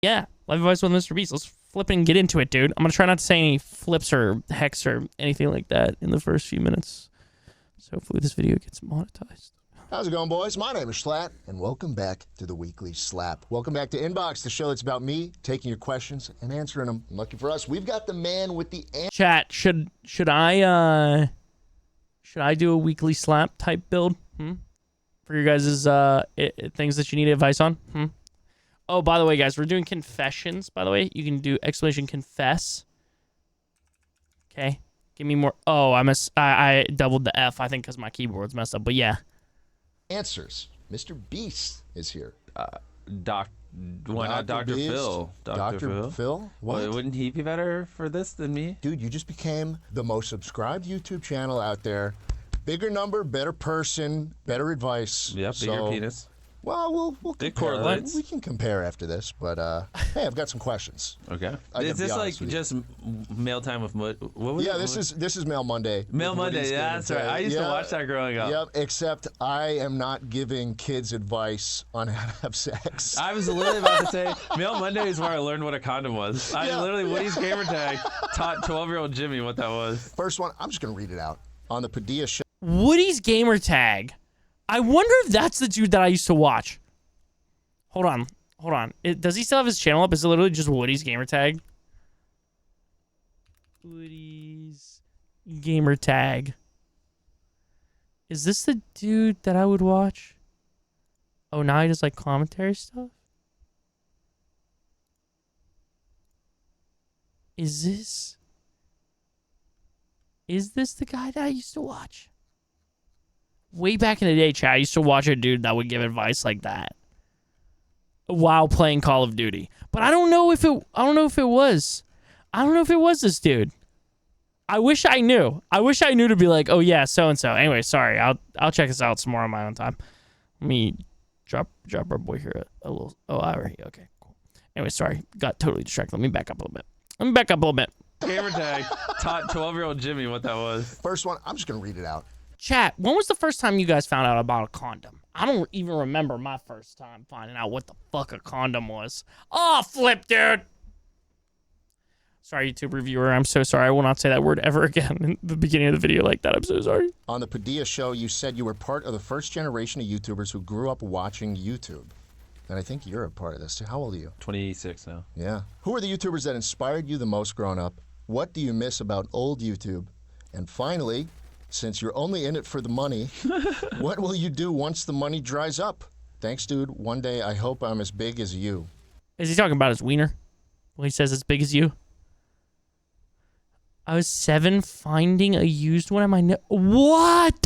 Yeah, life advice with MrBeast. Let's flip and get into it, dude. I'm gonna try not to say any flips or hex or anything like that in the first few minutes. So hopefully this video gets monetized. How's it going, boys? My name is Jschlatt, and welcome back to the Weekly Slap. Welcome back to Inbox, the show that's about me taking your questions and answering them. Lucky for us, we've got the man with the answer. Chat, should I do a weekly slap type build? For your guys' things that you need advice on? Oh, by the way, guys, we're doing confessions. By the way, you can do exclamation confess. Okay, give me more. Oh, I doubled the F. I think because my keyboard's messed up. But yeah. Answers. MrBeast is here. Why not Dr. Phil? Dr. Phil? What? Well, wouldn't he be better for this than me? Dude, you just became the most subscribed YouTube channel out there. Bigger number, better person, better advice. Yep, bigger penis. Well, we'll It compare. correlates. We can compare after this, but hey, I've got some questions. Okay. I Is gotta be this like honest with you. just mail time with what was Yeah, it? this is Mail Monday. Mail with Monday. Woody's Yeah, Game that's right. Day. I used to watch that growing up. Yep, except I am not giving kids advice on how to have sex. I was literally about to say Mail Monday is where I learned what a condom was. Woody's gamer tag taught 12-year-old Jimmy what that was. First one, I'm just gonna read it out on the Padilla show. Woody's gamer tag. I wonder if that's the dude that I used to watch. Hold on. Does he still have his channel up? Is it literally just Woody's gamer tag? Woody's gamer tag. Is this the dude that I would watch? Oh, now he does like commentary stuff? Is this the guy that I used to watch? Way back in the day, chat, I used to watch a dude that would give advice like that while playing Call of Duty. But I don't know if it was this dude. I wish I knew. To be like, oh yeah, so and so. Anyway, sorry. I'll check this out some more on my own time. Let me drop our boy here a little. Oh, alright. Okay, cool. Anyway, sorry. Got totally distracted. Let me back up a little bit. Gamer tag taught 12-year-old Jimmy what that was. First one, I'm just gonna read it out. Chat, when was the first time you guys found out about a condom? I don't even remember my first time finding out what the fuck a condom was. Oh, flip, dude. Sorry, YouTube reviewer. I'm so sorry. I will not say that word ever again in the beginning of the video like that. I'm so sorry. On the Padilla show, you said you were part of the first generation of YouTubers who grew up watching YouTube. And I think you're a part of this too. How old are you? 26 now. Yeah. Who are the YouTubers that inspired you the most growing up? What do you miss about old YouTube? And finally, since you're only in it for the money, what will you do once the money dries up? Thanks, dude. One day, I hope I'm as big as you. Is he talking about his wiener? When he says as big as you? I was 7 finding a used one at my... What?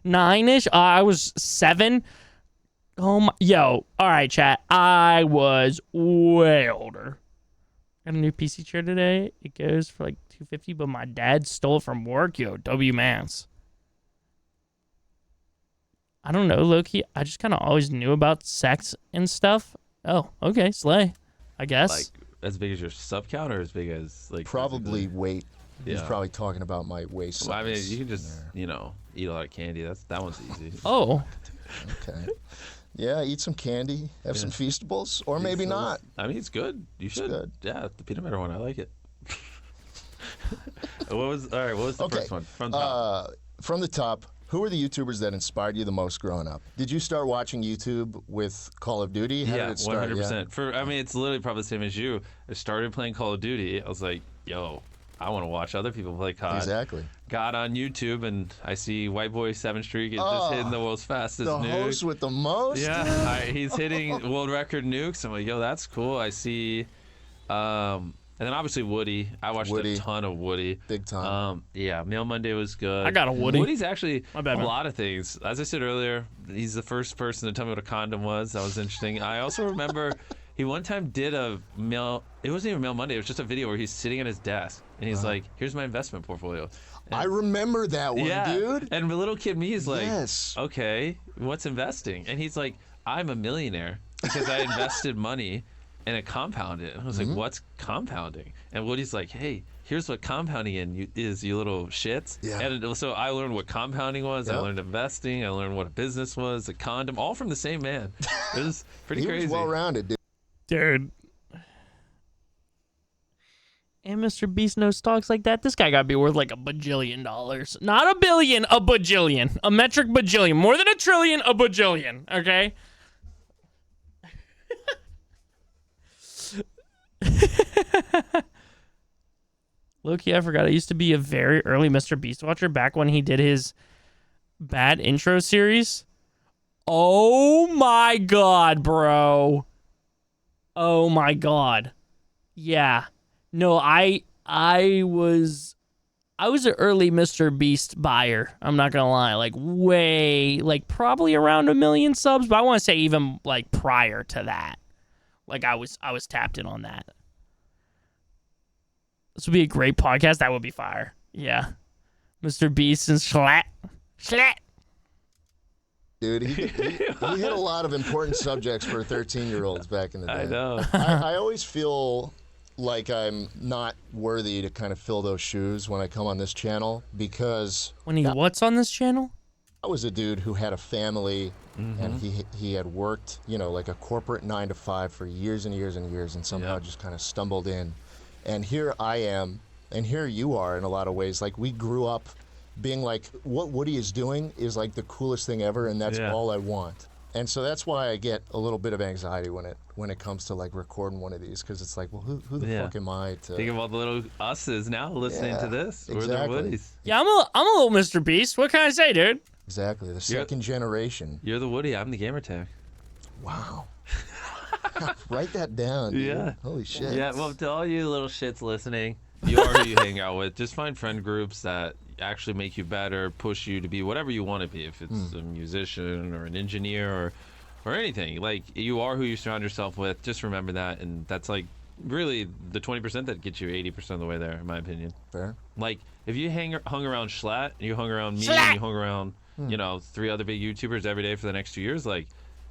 9-ish? I was 7? Oh my... Yo. All right, chat. I was way older. Got a new PC chair today. It goes for like $250, but my dad stole it from work. Yo, W-Mans. I don't know, low-key. I just kind of always knew about sex and stuff. Oh, okay, slay. I guess. Like as big as your sub count or as big as like... Probably weight. Yeah. He's probably talking about my waist size. Well, I mean, you can just, eat a lot of candy. That one's easy. Oh. Okay. Yeah, eat some candy, have some Feastables, or maybe not. I mean, it's good. You should. good. Yeah, the peanut butter one, I like it. What was the first one? From the top. From the top, who are the YouTubers that inspired you the most growing up? Did you start watching YouTube with Call of Duty? How did it start? 100%. I mean, it's literally probably the same as you. I started playing Call of Duty. I was like, yo, I want to watch other people play COD. Exactly. Got on YouTube and I see White Boy 7 Streak is just hitting the world's fastest The nuke. host with the most? Yeah, he's hitting world record nukes. I'm like, yo, that's cool. I see, and then obviously Woody. I watched a ton of Woody. Big time. Yeah, Mail Monday was good. I got a Woody. Woody's actually My bad, a man. lot of things. As I said earlier, he's the first person to tell me what a condom was. That was interesting. I also remember he one time did a mail. It wasn't even Mail Monday. It was just a video where he's sitting at his desk and he's like, "Here's my investment portfolio." And, I remember that one, dude. And the little kid me is like, Yes. "Okay, what's investing?" And he's like, "I'm a millionaire because I invested money and it compounded." And I was like, "What's compounding?" And Woody's like, "Hey, here's what compounding is, you little shits." Yeah. And so I learned what compounding was. I Yep. learned investing. I learned what a business was, a condom, all from the same man. It was pretty He crazy. was well-rounded, dude. Dude, And Mr. Beast knows stocks like that. This guy got to be worth like $1 bajillion. Not a billion, a bajillion. A metric bajillion. More than a trillion, a bajillion. Okay? Low-key, I forgot. I used to be a very early Mr. Beast watcher back when he did his bad intro series. Oh my god, bro. Oh my god. Yeah. No, I was an early Mr. Beast buyer. I'm not gonna lie. Like way, like probably around 1 million subs, but I want to say even like prior to that. Like I was tapped in on that. This would be a great podcast. That would be fire. Yeah. Mr. Beast and Jschlatt. Jschlatt. Dude, he hit a lot of important subjects for 13-year-olds back in the day. I know. I always feel like I'm not worthy to kind of fill those shoes when I come on this channel because When he what's on this channel? I was a dude who had a family and he had worked, you know, like a corporate 9 to 5 for years and years and years and somehow just kind of stumbled in. And here I am, and here you are in a lot of ways. Like we grew up being like, what Woody is doing is like the coolest thing ever, and that's all I want. And so that's why I get a little bit of anxiety when it comes to like recording one of these, because it's like, well, who the fuck am I to think of all the little us's now listening to this? Exactly. We're the Woodies. Yeah, I'm a little Mr. Beast. What can I say, dude? Exactly, the second generation. You're the Woody. I'm the gamer tag. Wow. Write that down, dude. Yeah. Holy shit. Yeah, well, to all you little shits listening, you are who you hang out with. Just find friend groups that actually make you better, push you to be whatever you want to be. If it's a musician or an engineer or anything, like you are who you surround yourself with. Just remember that, and that's like really the 20% that gets you 80% of the way there, in my opinion. Fair. Like if you hung around Jschlatt, and you hung around me, Jschlatt! and you hung around 3 other big YouTubers every day for the next 2 years, like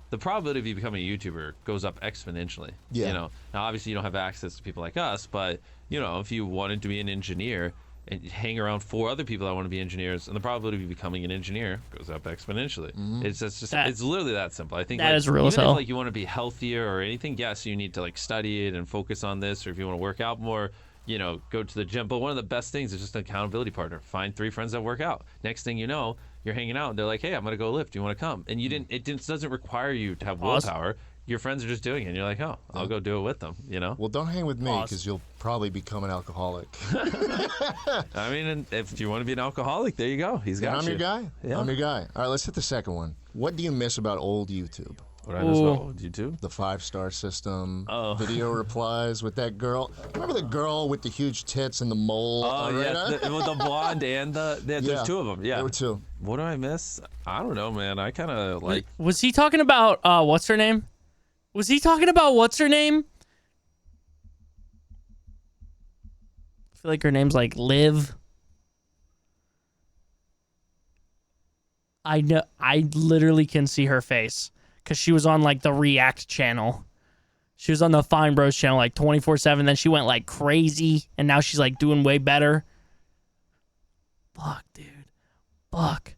the probability of you becoming a YouTuber goes up exponentially. Yeah. You know, now obviously you don't have access to people like us, but you know, if you wanted to be an engineer and hang around 4 other people that want to be engineers, and the probability of you becoming an engineer goes up exponentially. It's just it's literally that simple. I think that like, is real as even hell. if like you want to be healthier or anything, yes, you need to like study it and focus on this, or if you want to work out more, you know, go to the gym. But one of the best things is just an accountability partner. Find 3 friends that work out. Next thing you know, you're hanging out and they're like, hey, I'm gonna go lift. Do you want to come? And it doesn't require you to have willpower. Your friends are just doing it, and you're like, oh, I'll go do it with them, you know? Well, don't hang with me because you'll probably become an alcoholic. I mean, and if you want to be an alcoholic, there you go. He's got I'm you. your guy. Yeah. I'm your guy. All right, let's hit the second one. What do you miss about old YouTube? What I miss about old YouTube? The 5-star system, Oh. video replies with that girl. Remember the girl with the huge tits and the mole? Oh, yeah, with the blonde and there's 2 of them. Yeah. There were 2. What do I miss? I don't know, man. I kind of like... Was he talking about what's her name? Was he talking about what's her name? I feel like her name's like Liv. I know. I literally can see her face because she was on like the React channel. She was on the Fine Bros channel like 24/7. Then she went like crazy, and now she's like doing way better. Fuck, dude. Fuck.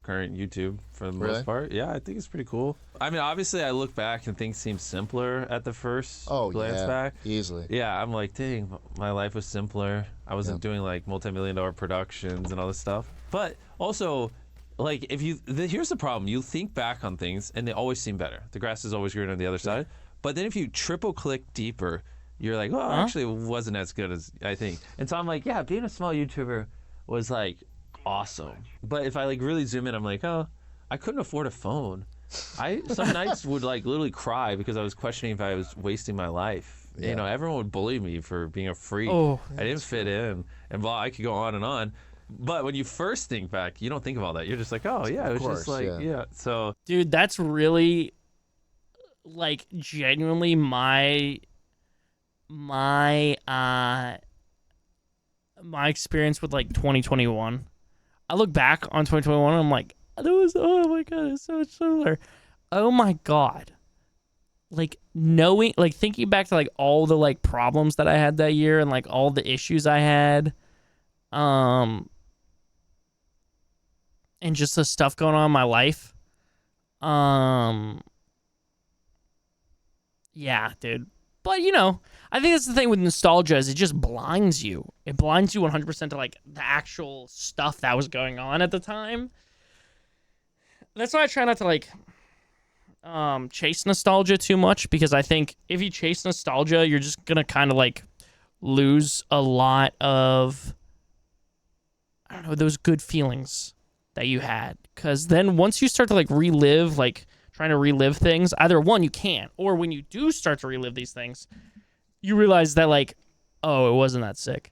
Current YouTube for the most part. Yeah, I think it's pretty cool. I mean, obviously, I look back and things seem simpler at the first glance back. Easily. Yeah, I'm like, dang, my life was simpler. I wasn't doing like multi-million-dollar productions and all this stuff. But also, like, if you here's the problem: you think back on things and they always seem better. The grass is always greener on the other side. But then if you triple click deeper, you're like, well, actually, it wasn't as good as I think. And so I'm like, yeah, being a small YouTuber was like awesome. But if I like really zoom in, I'm like, oh, I couldn't afford a phone. Some nights would like literally cry because I was questioning if I was wasting my life. Yeah. You know, everyone would bully me for being a freak. I didn't fit in, and well, I could go on and on. But when you first think back, you don't think of all that. You're just like, oh yeah, it was just like So, dude, that's really like genuinely my experience with like 2021. I look back on 2021 and I'm like, oh my god, it's so much similar. Oh my god. Like thinking back to like all the like problems that I had that year and like all the issues I had, and just the stuff going on in my life. Yeah, dude. But, I think that's the thing with nostalgia is it just blinds you. It blinds you 100% to, like, the actual stuff that was going on at the time. That's why I try not to, like, chase nostalgia too much, because I think if you chase nostalgia, you're just going to kind of, like, lose a lot of, I don't know, those good feelings that you had. Because then once you start to, like, relive, like, trying to relive things, either one, you can't, or when you do start to relive these things, you realize that, like, oh, it wasn't that sick.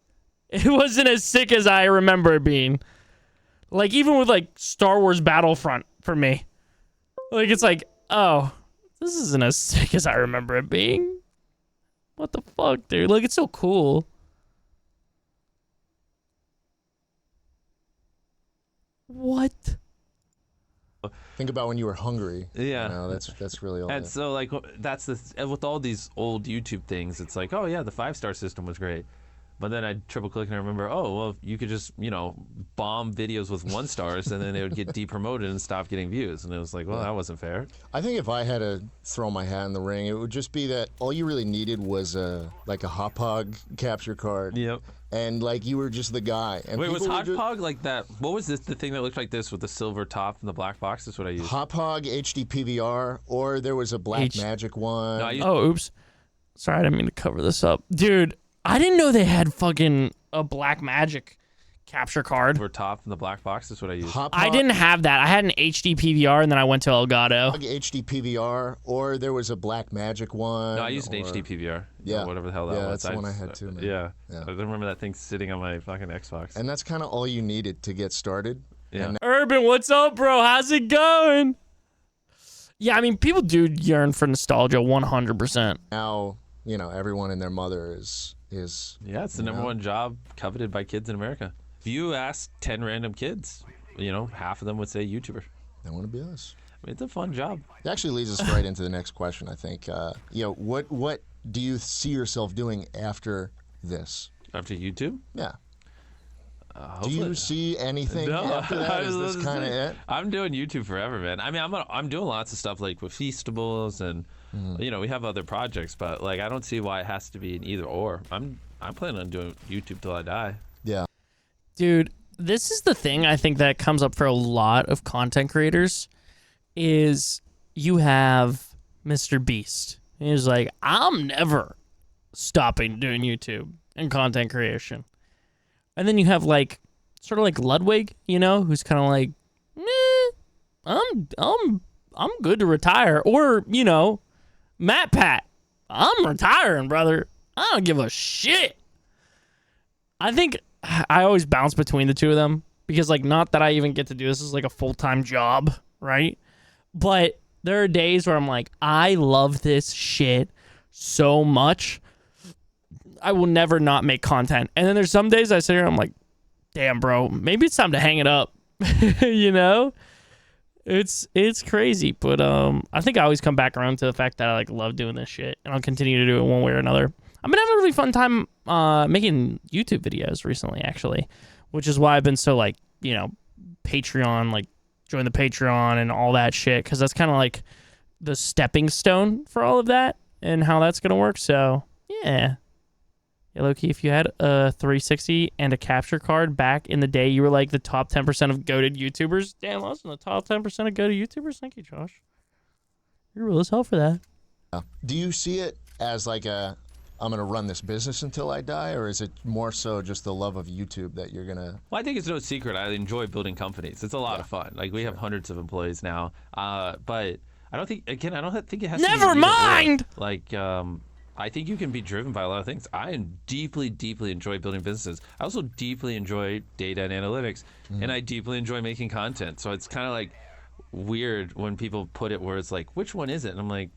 It wasn't as sick as I remember it being. Like, even with, like, Star Wars Battlefront for me. Like, it's like, oh, this isn't as sick as I remember it being. What the fuck, dude? Like, it's so cool. What? Think about when you were hungry. Yeah. That's really all. And so, like, that's with all these old YouTube things, it's like, oh, yeah, the 5-star system was great. But then I'd triple click and I remember, oh, well, you could just, bomb videos with 1 stars and then they would get depromoted and stop getting views. And it was like, well, that wasn't fair. I think if I had to throw my hat in the ring, it would just be that all you really needed was like a hot pog capture card. Yep. And like you were just the guy. And wait, was people Hot Pog like that? What was this? The thing that looked like this with the silver top and the black box? That's what I used. Hot Pog, HD PVR, or there was a Black Magic one. No, Oh, oops. Sorry, I didn't mean to cover this up. Dude, I didn't know they had fucking a Black Magic capture card. Silver top and the black box. That's what I used. Hot Pog, I didn't have that. I had an HD PVR, and then I went to Elgato. HD PVR, or there was a Black Magic one. No, I used an HD PVR. Yeah. Or whatever the hell that Yeah, was. that's the one I had too, man. Yeah. Yeah. I remember that thing sitting on my fucking Xbox. And that's kind of all you needed to get started. Yeah. Urban, what's up, bro? How's it going? Yeah, I mean, people do yearn for nostalgia 100%. Now, everyone and their mother is Yeah, it's the number one job coveted by kids in America. If you ask 10 random kids, half of them would say YouTuber. They want to be us. I mean, it's a fun job. It actually leads us right into the next question, I think. What do you see yourself doing after this? After YouTube? Yeah. Do Hopefully- you see anything No, after that? Is this kind of it? I'm doing YouTube forever, man. I mean, I'm doing lots of stuff like with Feastables and we have other projects, but like I don't see why it has to be an either or. I'm planning on doing YouTube till I die. Yeah. Dude, this is the thing I think that comes up for a lot of content creators is you have MrBeast. He's like, I'm never stopping doing YouTube and content creation. And then you have like sort of like Ludwig, who's kind of like, I'm good to retire. Or, Matt Pat, I'm retiring, brother. I don't give a shit. I think I always bounce between the two of them because, like, not that I even get to do this as like a full-time job, right? But there are days where I'm like, I love this shit so much. I will never not make content. And then there's some days I sit here and I'm like, damn, bro, maybe it's time to hang it up. It's crazy, but I think I always come back around to the fact that I like love doing this shit, and I'll continue to do it one way or another. I've been having a really fun time making YouTube videos recently, actually, which is why I've been so like Patreon, like join the Patreon and all that shit, because that's kind of like the stepping stone for all of that and how that's gonna work. So yeah. Yeah, Loki, if you had a 360 and a capture card back in the day, you were like the top 10% of goated YouTubers. Damn, I was in the top 10% of goated YouTubers. Thank you, Josh. You're real as hell for that. Do you see it as like I'm going to run this business until I die, or is it more so just the love of YouTube that you're going to... Well, I think it's no secret. I enjoy building companies. It's a lot of fun. Like, we have hundreds of employees now. But I don't think it has to be... Never mind! Like, I think you can be driven by a lot of things. I deeply, deeply enjoy building businesses. I also deeply enjoy data and analytics, and I deeply enjoy making content. So it's kind of like weird when people put it where it's like, which one is it? And I'm like,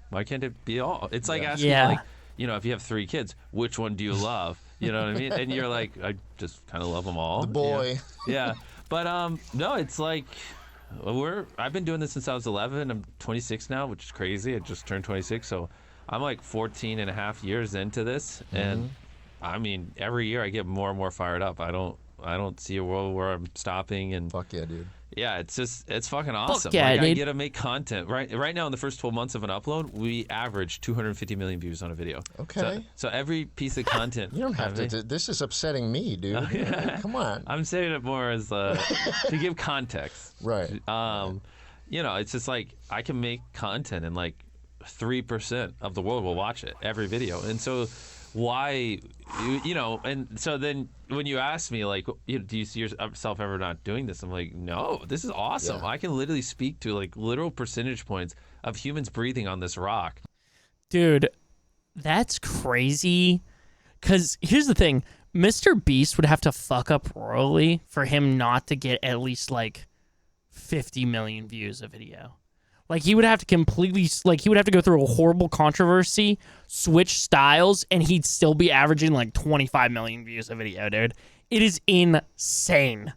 why can't it be all? It's like asking, like, if you have 3 kids, which one do you love? You know what I mean? And you're like, I just kind of love them all. The boy. Yeah. But no, it's like I've been doing this since I was 11. I'm 26 now, which is crazy. I just turned 26, so I'm like 14 and a half years into this, and I mean, every year I get more and more fired up. I don't see a world where I'm stopping, and Fuck yeah, dude. Yeah, it's fucking awesome. yeah, like, I dude. get to make content. Right now, in the first 12 months of an upload, we average 250 million views on a video. Okay. So every piece of content. You don't have to. This is upsetting me, dude. Come on. I'm saying it more as to give context. Right. You know, it's just like I can make content and like 3% of the world will watch it every video, and so why, you know, and so then when you ask me like, do you see yourself ever not doing this? I'm like, no, this is awesome. Yeah. I can literally speak to like literal percentage points of humans breathing on this rock. Dude, that's crazy. Because here's the thing. MrBeast would have to fuck up royally for him not to get at least like 50 million views a video. Like, he would have to completely, like, he would have to go through a horrible controversy, switch styles, and he'd still be averaging like 25 million views a video, dude. It is insane.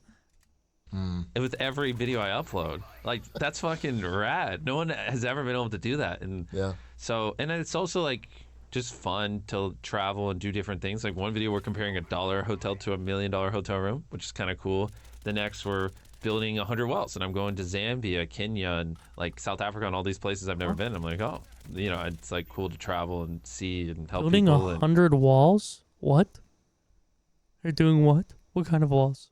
With every video I upload, like, that's fucking rad. No one has ever been able to do that. And Yeah. so, and it's also like just fun to travel and do different things. Like, one video we're comparing $1 hotel to $1 million hotel room, which is kind of cool. The next we're building 100 wells, and I'm going to Zambia, Kenya, and like South Africa, and all these places I've never been. I'm like, oh, you know, it's like cool to travel and see and help Building people. 100 walls? What? They're doing what? What kind of walls?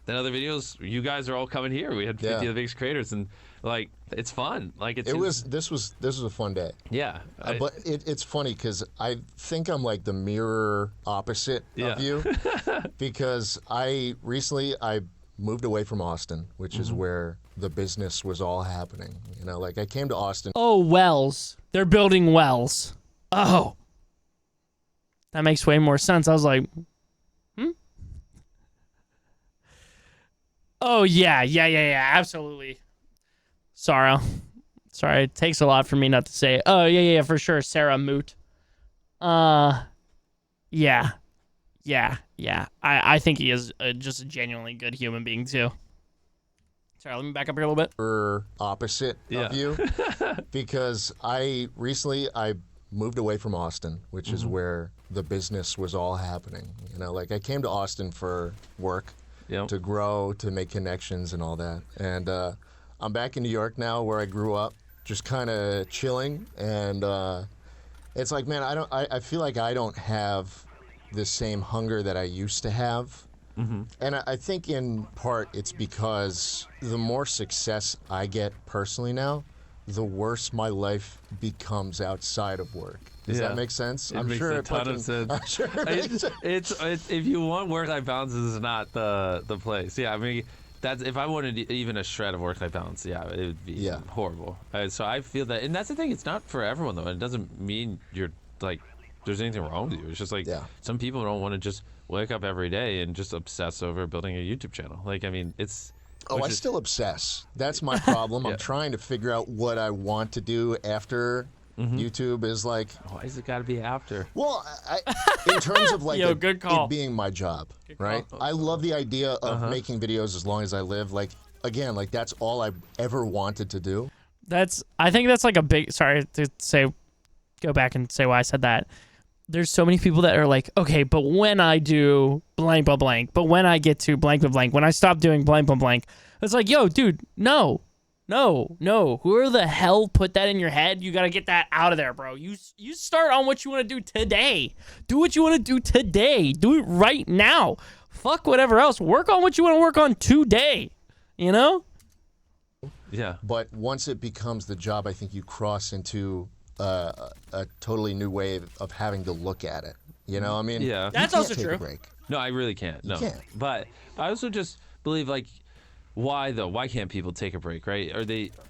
Then other videos, you guys are all coming here. We had 50 of the biggest creators, and like, it's fun. Like, This was a fun day. Yeah. But it's funny because I think I'm like the mirror opposite of you, because I recently moved away from Austin, which is where the business was all happening. You know, like, I came to Austin. Oh, wells. They're building wells. Oh. That makes way more sense. I was like, Oh, yeah, absolutely. Sorry, it takes a lot for me not to say. Oh, yeah, for sure, Sarah Moot. Yeah. I think he is just a genuinely good human being, too. Sorry, let me back up here a little bit. Opposite of you, because I recently moved away from Austin, which is where the business was all happening. You know, like, I came to Austin for work. To grow, to make connections and all that. And I'm back in New York now, where I grew up, just kind of chilling. And it's like, man, I feel like I don't have the same hunger that I used to have. And I think in part it's because the more success I get personally now, the worse my life becomes outside of work. Does that make sense? It makes a ton of sense. I'm sure it makes sense. It's if you want work-life balance, this is not the place. Yeah, I mean, that's if I wanted even a shred of work-life balance, it would be horrible. So I feel that, and that's the thing. It's not for everyone though. It doesn't mean you're like there's anything wrong with you. It's just like some people don't want to just wake up every day and just obsess over building a YouTube channel. Like, I mean, it's. Oh, I still obsess. That's my problem. I'm trying to figure out what I want to do after YouTube is like. Why does it got to be after? Well, in terms of like good call. it being my job, right? I love the idea of making videos as long as I live. Like, again, like, that's all I ever wanted to do. I think that's like a big. Sorry to say, go back and say why I said that. There's so many people that are like, okay, but when I do blank, blah, blank, but when I get to blank, blah, blank, when I stop doing blank, blah, blank, it's like, yo, dude, no. Who the hell put that in your head? You got to get that out of there, bro. You start on what you want to do today. Do what you want to do today. Do it right now. Fuck whatever else. Work on what you want to work on today. You know? Yeah. But once it becomes the job, I think you cross into a totally new way of having to look at it. You know, I mean, that's also take true. A break. No, I really can't. No, you can't. But I also just believe, like, why though? Why can't people take a break? Right?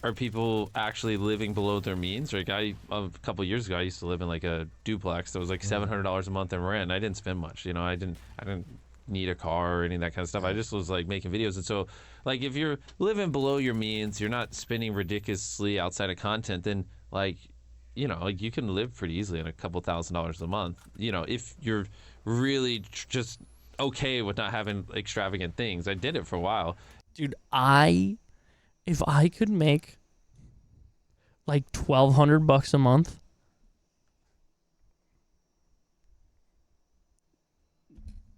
Are people actually living below their means? Like, a couple of years ago, I used to live in like a duplex that was like $700 a month in rent. I didn't spend much. You know, I didn't need a car or any of that kind of stuff. I just was like making videos. And so, like, if you're living below your means, you're not spending ridiculously outside of content, then, like, you know, like, you can live pretty easily on a couple $1,000s a month, you know, if you're really just okay with not having extravagant things. I did it for a while. Dude, if I could make like $1,200 a month,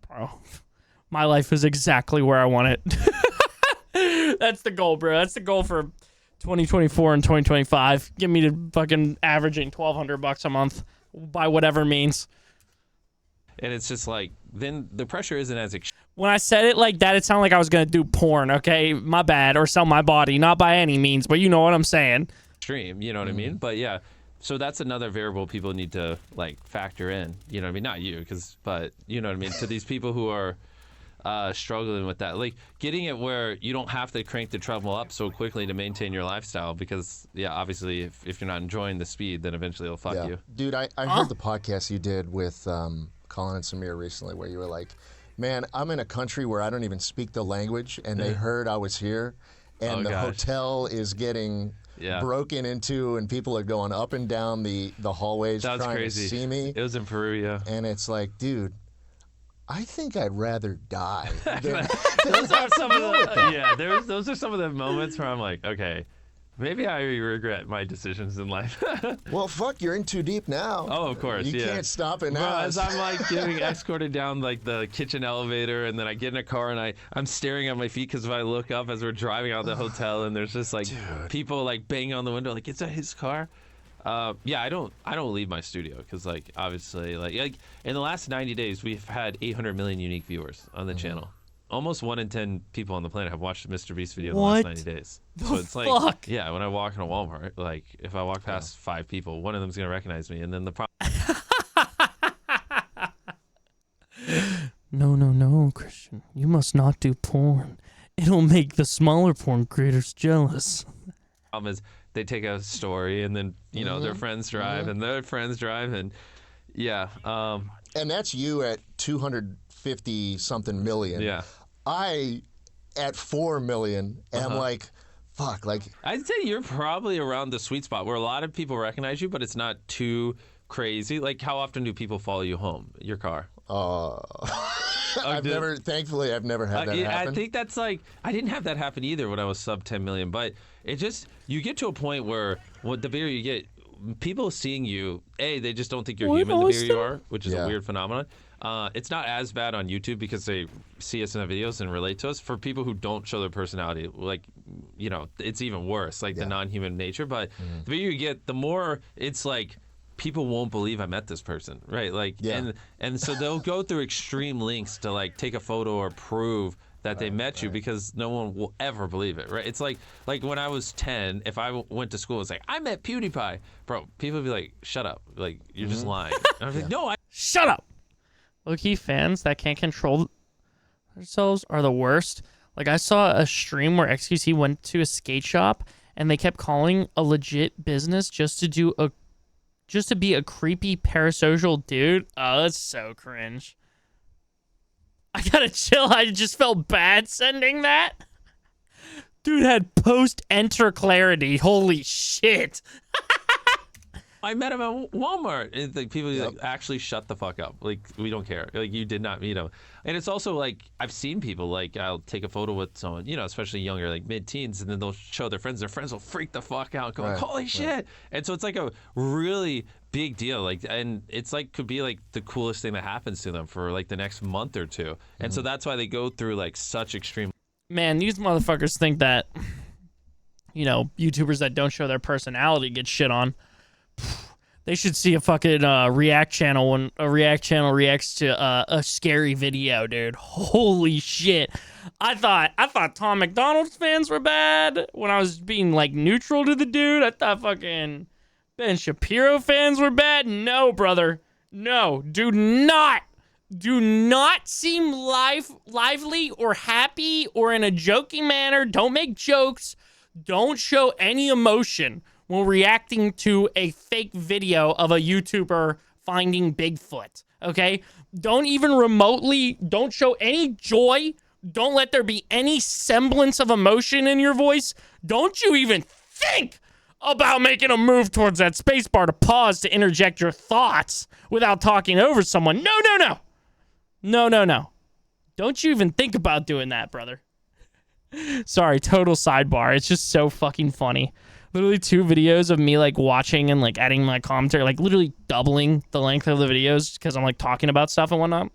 bro, my life is exactly where I want it. That's the goal, bro. That's the goal for 2024 and 2025. Get me to fucking averaging $1,200 a month by whatever means. And it's just like, then the pressure isn't as When I said it like that, it sounded like I was going to do porn, okay? My bad. Or sell my body. Not by any means, but you know what I'm saying. extreme, you know what I mean? But yeah, so that's another variable people need to like factor in, you know what I mean? Not you, but you know what I mean? To these people who are struggling with that, like getting it where you don't have to crank the treadmill up so quickly to maintain your lifestyle, because yeah, obviously if you're not enjoying the speed, then eventually it'll fuck you. Dude, I heard the podcast you did with Colin and Samir recently where you were like, man, I'm in a country where I don't even speak the language, and they heard I was here, and the hotel is getting broken into, and people are going up and down the hallways trying to see me. It was in Peru, yeah. And it's like, dude, I think I'd rather die. Those are some of the those are some of the moments where I'm like, okay, maybe I regret my decisions in life. Well, fuck, you're in too deep now. Oh, of course, you can't stop it now. Well, as I'm like getting escorted down like the kitchen elevator, and then I get in a car and I'm staring at my feet because if I look up as we're driving out of the hotel, and there's just like people like banging on the window, like, is that his car? Yeah, I don't leave my studio because like obviously like in the last 90 days we've had 800 million unique viewers on the channel. Almost 1 in 10 people on the planet have watched a MrBeast video in the last 90 days. So it's like, yeah, when I walk in a Walmart, like if I walk past 5 people, one of them's gonna recognize me, and then the problem. No, Christian, you must not do porn. It'll make the smaller porn creators jealous. Problem is, they take a story, and then you know their friends drive, and their friends drive, and yeah. And that's you at 250 something million. Yeah. I at 4 million am like, fuck, like. I'd say you're probably around the sweet spot where a lot of people recognize you, but it's not too crazy. Like, how often do people follow you home? Your car? Thankfully, I've never had that happen. I think that's like, I didn't have that happen either when I was sub 10 million, but it just, you get to a point where the bigger you get, people seeing you, they just don't think you're human the bigger you are, which is a weird phenomenon. It's not as bad on YouTube because they see us in the videos and relate to us. For people who don't show their personality, like, you know, it's even worse, like the non-human nature. But the bigger you get, the more it's like, people won't believe I met this person, right? Like, and so they'll go through extreme lengths to like take a photo or prove that they met you, because no one will ever believe it, right? It's like when I was 10, if I went to school, it's like, I met PewDiePie. Bro, people would be like, shut up. Like, you're just lying. And I was like, no, shut up. Low-key fans that can't control themselves are the worst. Like, I saw a stream where XQC went to a skate shop, and they kept calling a legit business just to be a creepy parasocial dude. Oh, that's so cringe. I gotta chill. I just felt bad sending that. Dude had post-enter clarity. Holy shit. I met him at Walmart. It's like, people like, actually shut the fuck up. Like, we don't care. Like, you did not meet him. And it's also like, I've seen people, like, I'll take a photo with someone, you know, especially younger, like mid-teens, and then they'll show their friends. Their friends will freak the fuck out, go like, holy shit. And so it's like a really big deal. Like, and it's like, could be like the coolest thing that happens to them for like the next month or two. And so that's why they go through like such extreme. Man, these motherfuckers think that, you know, YouTubers that don't show their personality get shit on. They should see a fucking React channel when a React channel reacts to a scary video, dude. Holy shit. I thought Tom McDonald's fans were bad when I was being like neutral to the dude. I thought fucking Ben Shapiro fans were bad. No, brother. No, do not seem lively or happy or in a joking manner. Don't make jokes. Don't show any emotion when reacting to a fake video of a YouTuber finding Bigfoot, okay? Don't show any joy. Don't let there be any semblance of emotion in your voice. Don't you even think about making a move towards that spacebar to pause to interject your thoughts without talking over someone. No. Don't you even think about doing that, brother. Sorry, total sidebar. It's just so fucking funny. Literally 2 videos of me like watching and like adding my commentary, like literally doubling the length of the videos because I'm like talking about stuff and whatnot.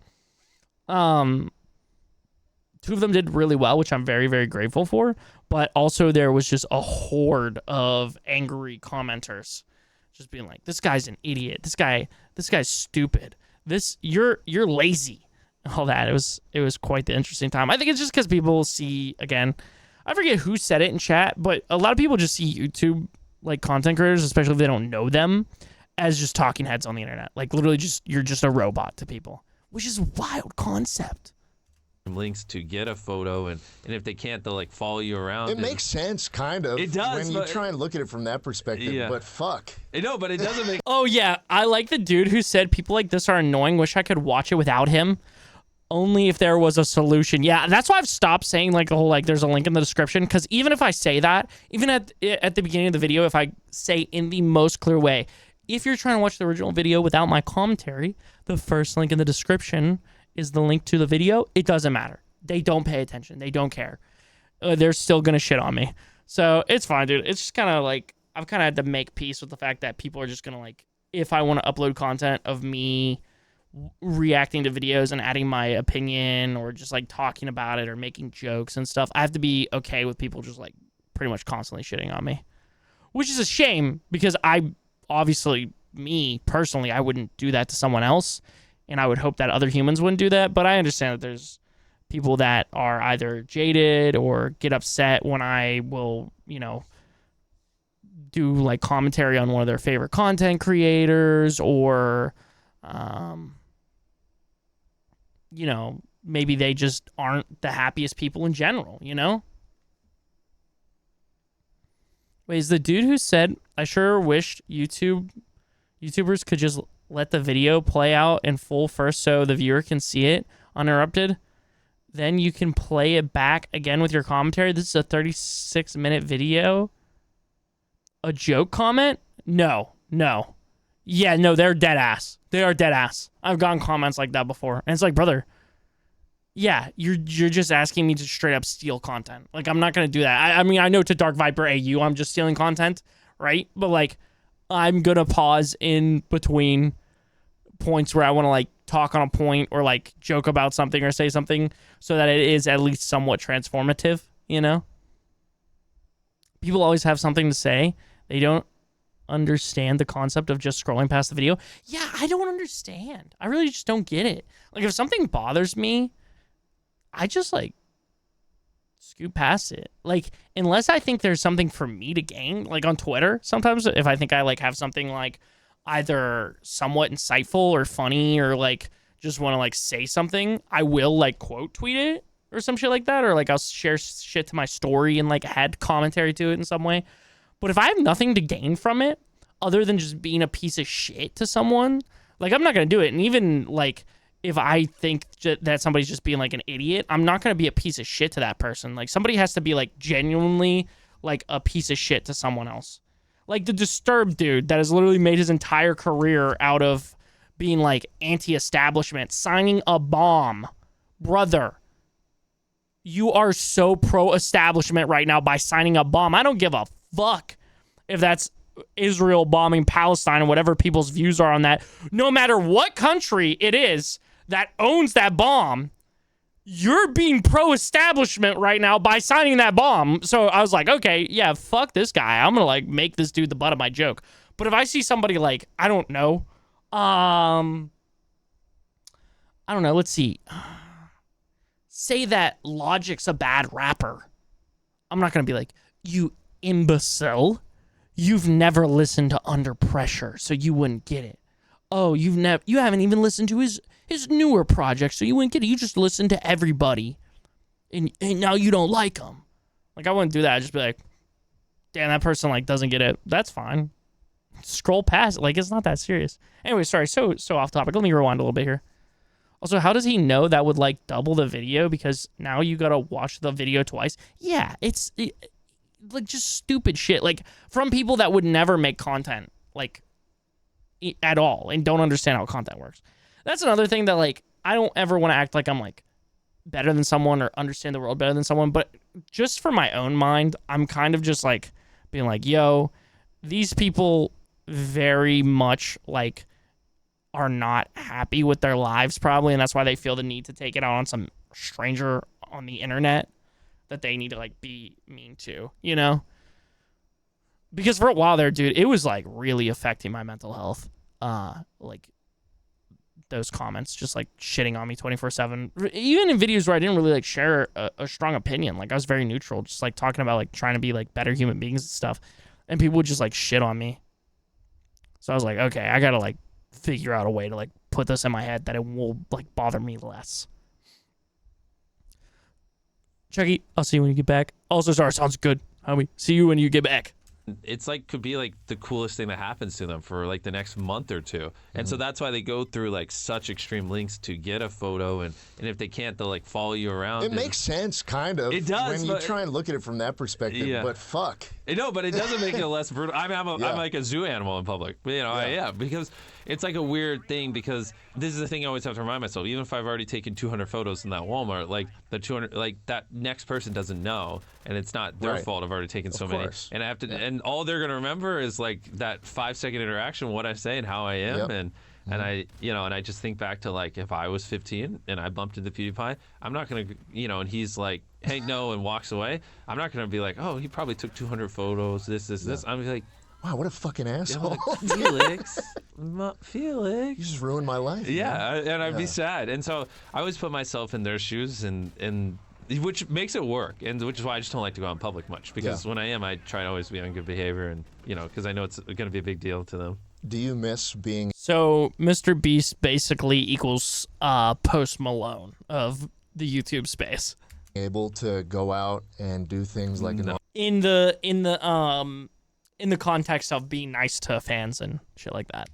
2 of them did really well, which I'm very, very grateful for. but also there was just a horde of angry commenters just being like, this guy's an idiot. This guy's stupid. You're lazy. All that. It was quite the interesting time. I think it's just because people see, again, I forget who said it in chat, but a lot of people just see YouTube like content creators, especially if they don't know them, as just talking heads on the internet. Like literally you're just a robot to people, which is a wild concept. Links to get a photo, and if they can't, they'll like follow you around. It makes sense, kind of. It does when you try and look at it from that perspective. Yeah. But fuck. No, but it doesn't make. Oh yeah, I like the dude who said people like this are annoying. Wish I could watch it without him. Only if there was a solution. Yeah, that's why I've stopped saying like the whole like there's a link in the description, because even if I say that, even at the beginning of the video, if I say in the most clear way, if you're trying to watch the original video without my commentary, the first link in the description is the link to the video. It doesn't matter. They don't pay attention. They don't care. They're still gonna shit on me. So it's fine, dude. It's just kind of like I've kind of had to make peace with the fact that people are just gonna like, if I want to upload content of me reacting to videos and adding my opinion or just like talking about it or making jokes and stuff, I have to be okay with people just like pretty much constantly shitting on me, which is a shame because me personally, I wouldn't do that to someone else, and I would hope that other humans wouldn't do that. But I understand that there's people that are either jaded or get upset when I will, do like commentary on one of their favorite content creators, or maybe they just aren't the happiest people in general, Wait, is the dude who said, I sure wished YouTubers could just let the video play out in full first so the viewer can see it uninterrupted? Then you can play it back again with your commentary. This is a 36-minute video. A joke comment? No. Yeah, no, they're dead ass. They are dead ass. I've gotten comments like that before. And it's like, brother, yeah, you're just asking me to straight up steal content. Like, I'm not going to do that. I mean, I know to Dark Viper AU, I'm just stealing content, right? But, like, I'm going to pause in between points where I want to, like, talk on a point or, like, joke about something or say something so that it is at least somewhat transformative, People always have something to say. They don't understand the concept of just scrolling past the video. Yeah, I don't understand. I really just don't get it. Like, if something bothers me, I just, like, scoot past it. Like, unless I think there's something for me to gain, like on Twitter, sometimes if I think I, like, have something, like, either somewhat insightful or funny or, like, just want to, like, say something, I will, like, quote tweet it or some shit like that, or, like, I'll share shit to my story and, like, add commentary to it in some way. But if I have nothing to gain from it other than just being a piece of shit to someone, like, I'm not going to do it. And even, like, if I think that somebody's just being, like, an idiot, I'm not going to be a piece of shit to that person. Like, somebody has to be, like, genuinely, like, a piece of shit to someone else. Like, the Disturbed dude that has literally made his entire career out of being, like, anti-establishment, signing a bomb. Brother, you are so pro-establishment right now by signing a bomb. I don't give a fuck if that's Israel bombing Palestine and whatever people's views are on that. No matter what country it is that owns that bomb, you're being pro-establishment right now by signing that bomb. So I was like, okay, yeah, fuck this guy. I'm gonna, like, make this dude the butt of my joke. But if I see somebody, like, I don't know, let's see. Say that Logic's a bad rapper. I'm not gonna be like, you imbecile. You've never listened to Under Pressure, so you wouldn't get it. Oh, you haven't even listened to his newer project, so you wouldn't get it. You just listen to everybody, and now you don't like him. Like, I wouldn't do that. I'd just be like, damn, that person, like, doesn't get it. That's fine. Scroll past it. Like, it's not that serious. Anyway, sorry, so off topic. Let me rewind a little bit here. Also, how does he know that would, like, double the video? Because now you gotta watch the video twice. Yeah, like, just stupid shit, like, from people that would never make content, like, at all, and don't understand how content works. That's another thing that, like, I don't ever want to act like I'm, like, better than someone or understand the world better than someone, but just for my own mind, I'm kind of just, like, being like, yo, these people very much, like, are not happy with their lives, probably, and that's why they feel the need to take it out on some stranger on the internet that they need to like be mean to, you know? Because for a while there, dude, it was like really affecting my mental health. Like those comments just like shitting on me 24/7, even in videos where I didn't really like share a strong opinion. Like I was very neutral, just like talking about like trying to be like better human beings and stuff, and people would just like shit on me. So I was like, okay, I gotta like figure out a way to like put this in my head that it will like bother me less. Chucky, I'll see you when you get back. Also, sorry, sounds good, homie. See you when you get back. It's like could be like the coolest thing that happens to them for like the next month or two, and so that's why they go through like such extreme lengths to get a photo, and if they can't, they'll like follow you around. It makes sense, kind of. It does when you try and look at it from that perspective. Yeah. But fuck. No, but it doesn't make it less brutal. I'm like a zoo animal in public. You know, because it's like a weird thing, because this is the thing I always have to remind myself. Even if I've already taken 200 photos in that Walmart, like the 200, like that next person doesn't know, and it's not their fault. I've already taken so many, and I have to, and all they're gonna remember is like that 5-second interaction, what I say and how I am, and I, you know, and I just think back to like if I was 15 and I bumped into PewDiePie, I'm not gonna, you know, and he's like, hey, no, and walks away. I'm not gonna be like, oh, he probably took 200 photos, this. I'm gonna be like, wow, what a fucking asshole. Felix. Felix. You just ruined my life. Yeah, and I'd be sad. And so I always put myself in their shoes, and which makes it work, and which is why I just don't like to go out in public much, because when I am, I try to always be on good behavior, and, you know, because I know it's going to be a big deal to them. Do you miss being... So MrBeast basically equals Post Malone of the YouTube space. able to go out and do things like... In the context of being nice to fans and shit like that.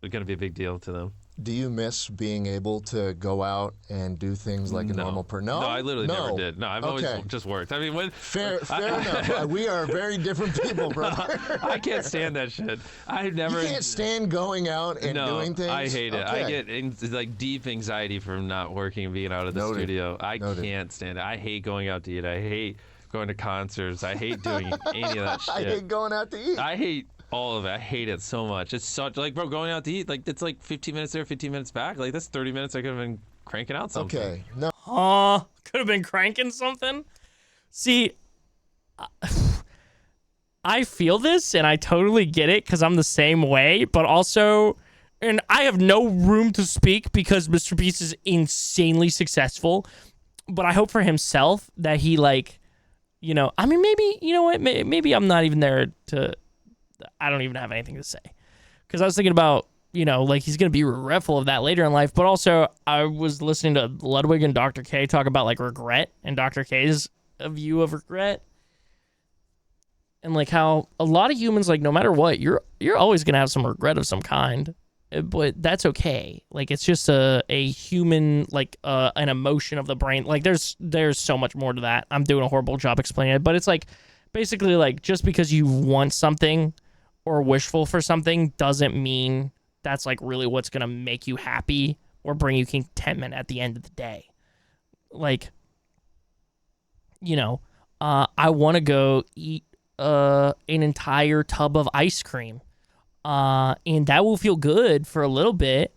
It's going to be a big deal to them. Do you miss being able to go out and do things like a normal person? No, I literally never did. No, I've always just worked. I mean, fair enough. We are very different people, brother. I can't stand that shit. I never. You can't stand going out and doing things. I hate it. I get like deep anxiety from not working and being out of the studio. I can't stand it. I hate going out to eat. I hate going to concerts. I hate doing any of that shit. I hate going out to eat. I hate all of it. I hate it so much. It's such like, bro, going out to eat, like it's like 15 minutes there, 15 minutes back. Like that's 30 minutes I could have been cranking out something. Okay, no. Could have been cranking something. See, I feel this and I totally get it because I'm the same way, but also, and I have no room to speak because MrBeast is insanely successful, but I hope for himself that he like, you know, I mean, maybe, you know what, maybe I'm not even there to, I don't even have anything to say. Because I was thinking about, you know, like he's going to be regretful of that later in life. But also, I was listening to Ludwig and Dr. K talk about, like, regret and Dr. K's view of regret. And, like, how a lot of humans, like, no matter what, you're always going to have some regret of some kind. But that's okay. Like, it's just a human, like, an emotion of the brain. Like, there's so much more to that. I'm doing a horrible job explaining it. But it's, like, basically, like, just because you want something or wishful for something doesn't mean that's like really what's going to make you happy or bring you contentment at the end of the day. Like, you know, I want to go eat an entire tub of ice cream, and that will feel good for a little bit,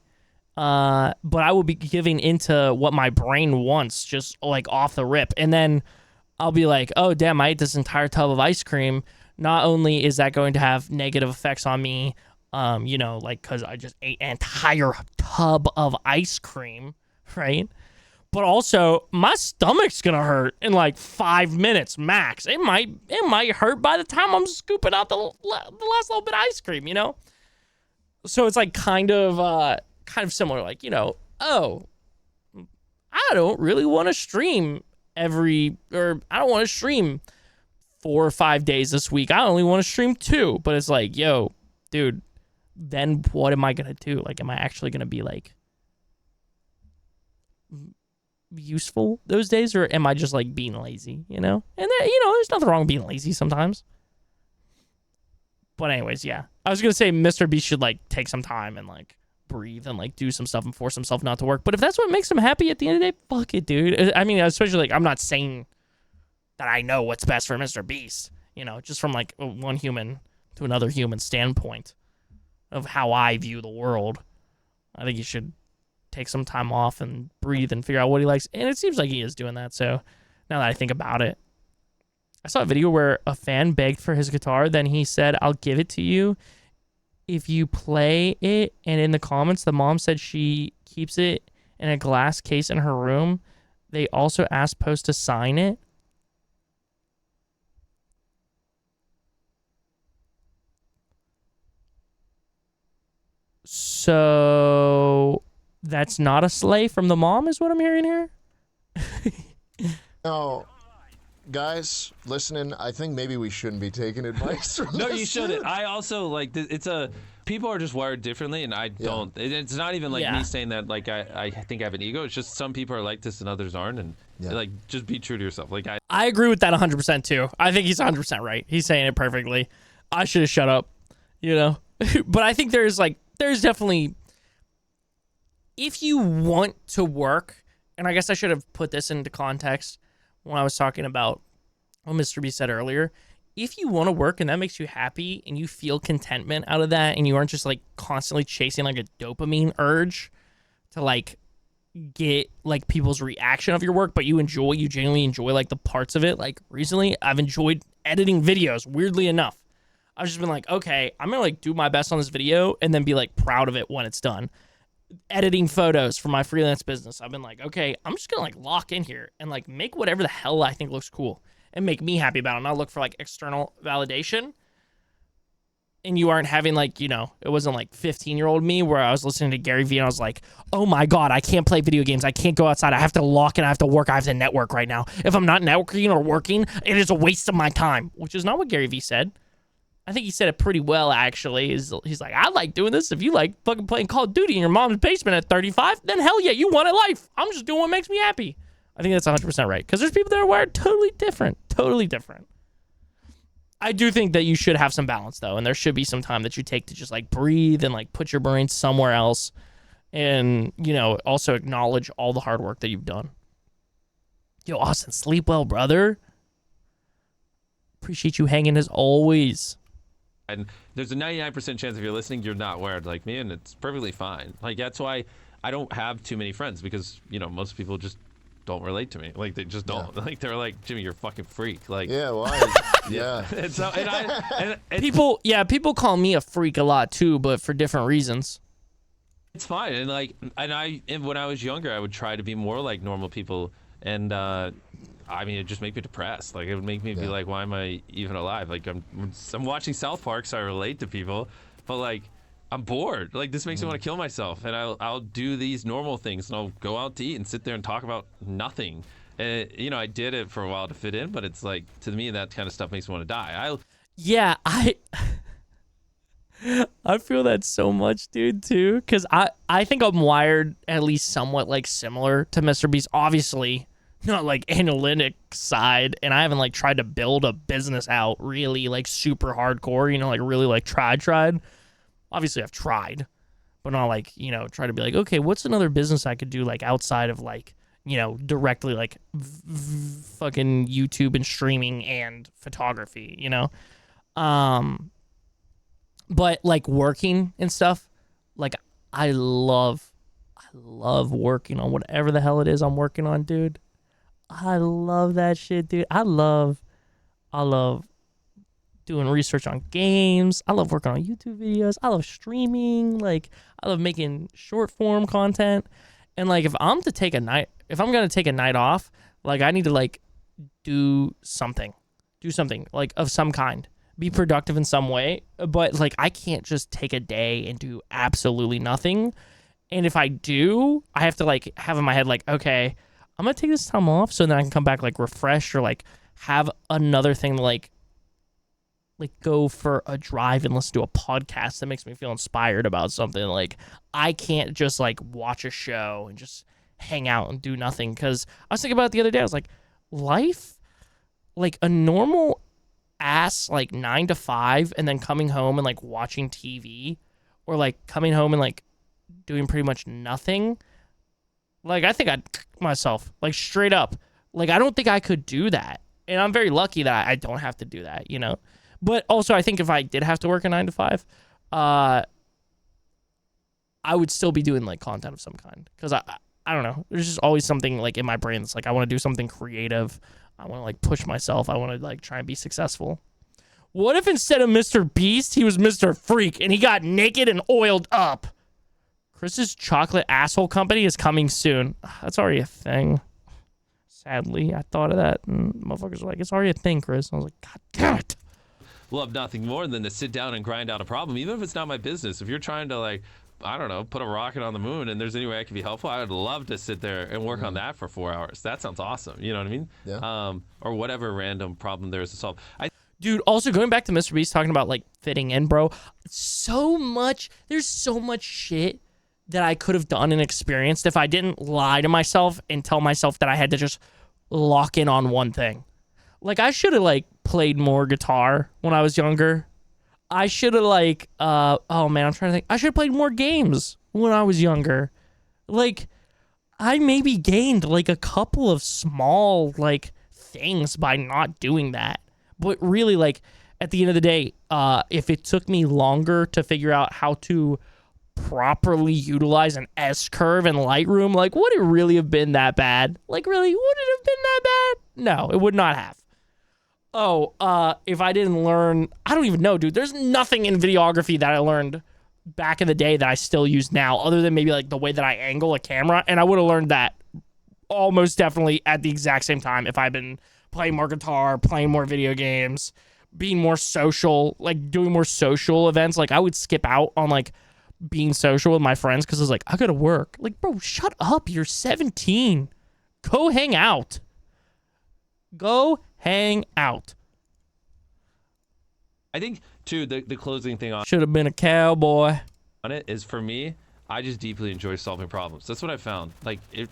but I will be giving into what my brain wants just like off the rip. And then I'll be like, oh, damn, I ate this entire tub of ice cream. Not only is that going to have negative effects on me, you know, like, because I just ate an entire tub of ice cream, right? But also, my stomach's going to hurt in, like, 5 minutes max. It might hurt by the time I'm scooping out the last little bit of ice cream, you know? So it's, like, kind of similar, like, you know, oh, I don't really want to stream I don't want to stream 4 or 5 days this week. I only want to stream 2. But it's like, yo, dude, then what am I going to do? Like, am I actually going to be, like, useful those days? Or am I just, like, being lazy, you know? And, you know, there's nothing wrong with being lazy sometimes. But anyways, yeah. I was going to say MrBeast should, like, take some time and, like, breathe and, like, do some stuff and force himself not to work. But if that's what makes him happy at the end of the day, fuck it, dude. I mean, especially, like, I'm not saying that I know what's best for MrBeast, you know, just from, like, one human to another human standpoint of how I view the world. I think he should take some time off and breathe and figure out what he likes. And it seems like he is doing that, so Now that I think about it. I saw a video where a fan begged for his guitar. Then he said, I'll give it to you if you play it. And in the comments, the mom said she keeps it in a glass case in her room. They also asked Post to sign it. So that's not a slay from the mom is what I'm hearing here. No, guys, listening, I think maybe we shouldn't be taking advice from No, this you shouldn't. dude. I also like it's a people are just wired differently, and I don't. It's not even like me saying that like I think I have an ego. It's just some people are like this and others aren't, and like just be true to yourself. Like I agree with that 100% too. I think he's 100% right. He's saying it perfectly. I should have shut up, you know. But I think there's definitely, if you want to work, and I guess I should have put this into context when I was talking about what MrBeast said earlier. If you want to work and that makes you happy and you feel contentment out of that and you aren't just like constantly chasing like a dopamine urge to like get like people's reaction of your work, but you genuinely enjoy like the parts of it. Like recently I've enjoyed editing videos, weirdly enough. I've just been like, okay, I'm gonna like do my best on this video and then be like proud of it when it's done. Editing photos for my freelance business, I've been like, okay, I'm just gonna like lock in here and like make whatever the hell I think looks cool and make me happy about it. And I'll look for like external validation. And you aren't having like, you know, it wasn't like 15-year-old me where I was listening to Gary Vee and I was like, oh my God, I can't play video games. I can't go outside. I have to lock in. I have to work. I have to network right now. If I'm not networking or working, it is a waste of my time, which is not what Gary Vee said. I think he said it pretty well, actually. He's like, I like doing this. If you like fucking playing Call of Duty in your mom's basement at 35, then hell yeah, you want a life. I'm just doing what makes me happy. I think that's 100% right. Because there's people that are wired totally different. Totally different. I do think that you should have some balance, though. And there should be some time that you take to just, like, breathe and, like, put your brain somewhere else. And, you know, also acknowledge all the hard work that you've done. Yo, Austin, sleep well, brother. Appreciate you hanging as always. And there's a 99% chance if you're listening, you're not wired like me, and it's perfectly fine. Like, that's why I don't have too many friends because, you know, most people just don't relate to me. Like, they just don't. Yeah. Like, they're like, Jimmy, you're a fucking freak. Like, yeah, why? Yeah. And so, and people call me a freak a lot too, but for different reasons. It's fine. And like, and when I was younger, I would try to be more like normal people, and I mean, it just make me depressed. Like, it would make me be like, why am I even alive? Like, I'm watching South Park, so I relate to people, but like, I'm bored. Like, this makes me want to kill myself, and I'll do these normal things, and I'll go out to eat and sit there and talk about nothing. And you know, I did it for a while to fit in, but it's like, to me, that kind of stuff makes me want to die. I feel that so much, dude, too, because I think I'm wired at least somewhat like similar to MrBeast. Obviously, not like analytic side, and I haven't like tried to build a business out really like super hardcore, you know, like really like tried. Obviously I've tried, but not like, you know, try to be like, okay, what's another business I could do like outside of like, you know, directly like fucking YouTube and streaming and photography, you know? But like working and stuff, like I love working on whatever the hell it is I'm working on, dude. I love that shit, dude. I love doing research on games. I love working on YouTube videos. I love streaming. Like, I love making short form content. And like, if I'm gonna take a night off, like I need to like do something like of some kind, be productive in some way. But like, I can't just take a day and do absolutely nothing. And if I do, I have to like have in my head like, okay, I'm gonna take this time off so then I can come back like refreshed, or like have another thing to like go for a drive and listen to a podcast that makes me feel inspired about something. Like, I can't just like watch a show and just hang out and do nothing. Because I was thinking about it the other day. I was like, life, like a normal ass like 9 to 5 and then coming home and like watching TV, or like coming home and like doing pretty much nothing. Like, I think I'd myself, like, straight up. Like, I don't think I could do that. And I'm very lucky that I don't have to do that, you know? But also, I think if I did have to work a 9 to 5, I would still be doing, like, content of some kind. Because I don't know. There's just always something like in my brain that's like I want to do something creative. I want to like push myself. I want to like try and be successful. What if instead of Mr. Beast, he was Mr. Freak and he got naked and oiled up? Chris's chocolate asshole company is coming soon. That's already a thing. Sadly, I thought of that, and motherfuckers were like, it's already a thing, Chris. I was like, God damn it. Love nothing more than to sit down and grind out a problem, even if it's not my business. If you're trying to, like, I don't know, put a rocket on the moon and there's any way I can be helpful, I would love to sit there and work on that for 4 hours. That sounds awesome. You know what I mean? Yeah. Or whatever random problem there is to solve. Dude, also going back to MrBeast talking about like fitting in, bro. There's so much shit that I could have done and experienced if I didn't lie to myself and tell myself that I had to just lock in on one thing. Like I should have like played more guitar when I was younger. I should have like oh man, I'm trying to think. I should have played more games when I was younger. Like I maybe gained like a couple of small like things by not doing that. But really, like, at the end of the day, if it took me longer to figure out how to properly utilize an S-curve in Lightroom, like, would it really have been that bad? Like, really, would it have been that bad? No, it would not have. Oh, if I didn't learn, I don't even know, dude. There's nothing in videography that I learned back in the day that I still use now, other than maybe, like, the way that I angle a camera. And I would have learned that almost definitely at the exact same time if I'd been playing more guitar, playing more video games, being more social, like doing more social events. Like I would skip out on like being social with my friends because I was like, I gotta work. Like, bro, shut up. You're 17. Go hang out. Go hang out. I think, too, the closing thing on Should have been a cowboy. it is, for me, I just deeply enjoy solving problems. That's what I found. Like, it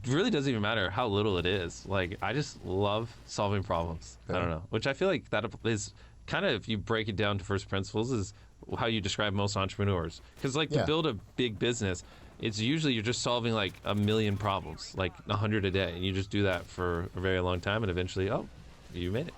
really doesn't even matter how little it is. Like, I just love solving problems. Yeah. I don't know. Which I feel like that is kind of, if you break it down to first principles, is how you describe most entrepreneurs. Because, like, to build a big business, it's usually you're just solving, like, 1 million problems, like 100 a day. And you just do that for a very long time, and eventually, oh, you made it.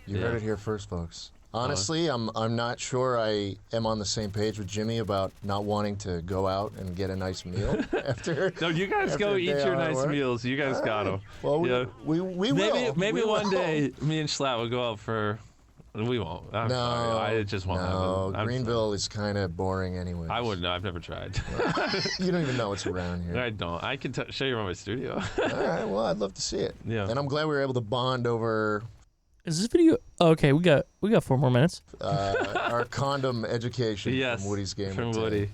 You heard it here first, folks. Honestly, I'm not sure I am on the same page with Jimmy about not wanting to go out and get a nice meal after. No, you guys after go a eat day your out at nice work. meals. You guys got them. Well, we will. Maybe We one will. day me and Jschlatt will go out for. We won't. I'm sorry. I just won't happen. I'm Greenville is kind of boring anyway. I wouldn't know. I've never tried. You don't even know what's around here. I don't. I can show you around my studio. All right, well, I'd love to see it. Yeah. And I'm glad we were able to bond over Is this video? Okay, we got 4 more minutes. our condom education Yes. from Woody's Game. From Woody.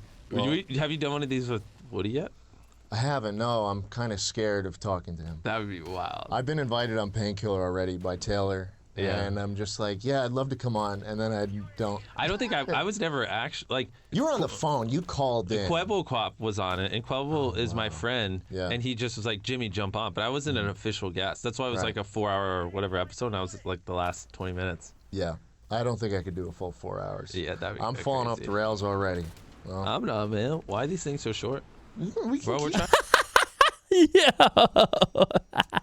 Have you done one of these with Woody yet? I haven't. No, I'm kind of scared of talking to him. That would be wild. I've been invited on Painkiller already by Taylor. Yeah. And I'm just like, yeah, I'd love to come on. And then I don't. I don't think I was never actually like. You were on the phone. You called in. Quebo Quap was on it, and Quebo is my friend, Yeah. and he just was like, Jimmy, jump on. But I wasn't an official guest. That's why it was like a 4-hour or whatever episode, and I was like the last 20 minutes. Yeah. I don't think I could do a full 4 hours. Yeah, that'd be I'm falling off crazy. the rails already. Well, I'm not, man. Why are these things so short? we can Bro, we're keep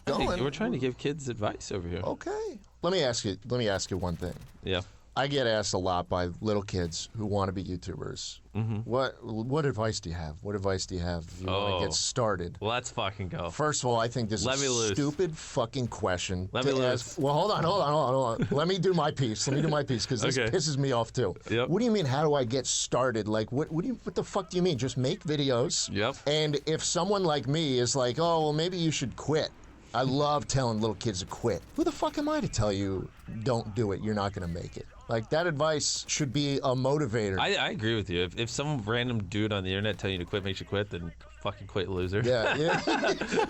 going. we're trying to give kids advice over here. Okay. Let me ask you one thing. Yeah. I get asked a lot by little kids who want to be YouTubers. Mm-hmm. What advice do you have? What advice do you have if you want to get started? Let's fucking go. First of all, I think this Let is me a loose. stupid fucking question. Let to me ask. loose. Well, hold on. Let me do my piece. Because this Okay. pisses me off too. Yep. What do you mean? How do I get started? Like, what the fuck do you mean? Just make videos. Yep. And if someone like me is like, oh, well, maybe you should quit. I love telling little kids to quit. Who the fuck am I to tell you don't do it? You're not going to make it. Like, that advice should be a motivator. I agree with you. If some random dude on the internet telling you to quit makes you quit, then fucking quit, loser. Yeah. You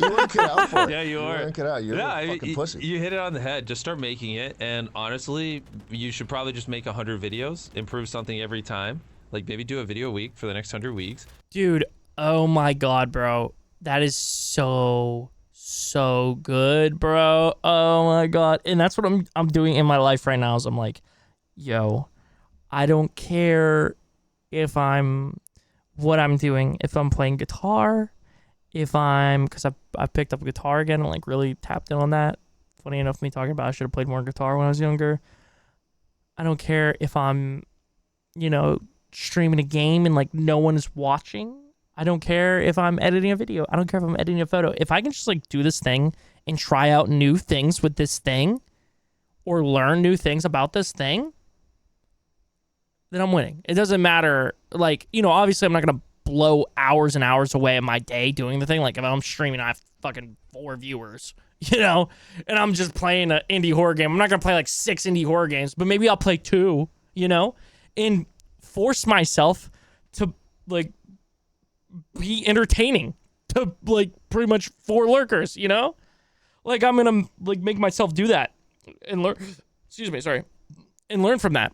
weren't cut out for it. Yeah, you are. weren't cut out. You're a fucking pussy. You hit it on the head. Just start making it. And honestly, you should probably just make 100 videos, improve something every time. Like maybe do a video a week for the next 100 weeks. Dude, oh my God, bro. That is so good, bro. Oh my God. And that's what I'm doing in my life right now is I'm like, yo, I don't care if what I'm doing, if I'm playing guitar, because I picked up a guitar again and like really tapped in on that. Funny enough, me talking about I should have played more guitar when I was younger. I don't care if I'm, streaming a game and like no one is watching. I don't care if I'm editing a video. I don't care if I'm editing a photo. If I can just like do this thing and try out new things with this thing or learn new things about this thing, then I'm winning. It doesn't matter. Like, you know, obviously I'm not going to blow hours and hours away of my day doing the thing. Like if I'm streaming, I have fucking 4 viewers, you know, and I'm just playing an indie horror game. I'm not going to play like 6 indie horror games, but maybe I'll play 2, you know, and force myself to like be entertaining to like pretty much 4 lurkers, you know? Like I'm gonna like make myself do that and learn, and learn from that.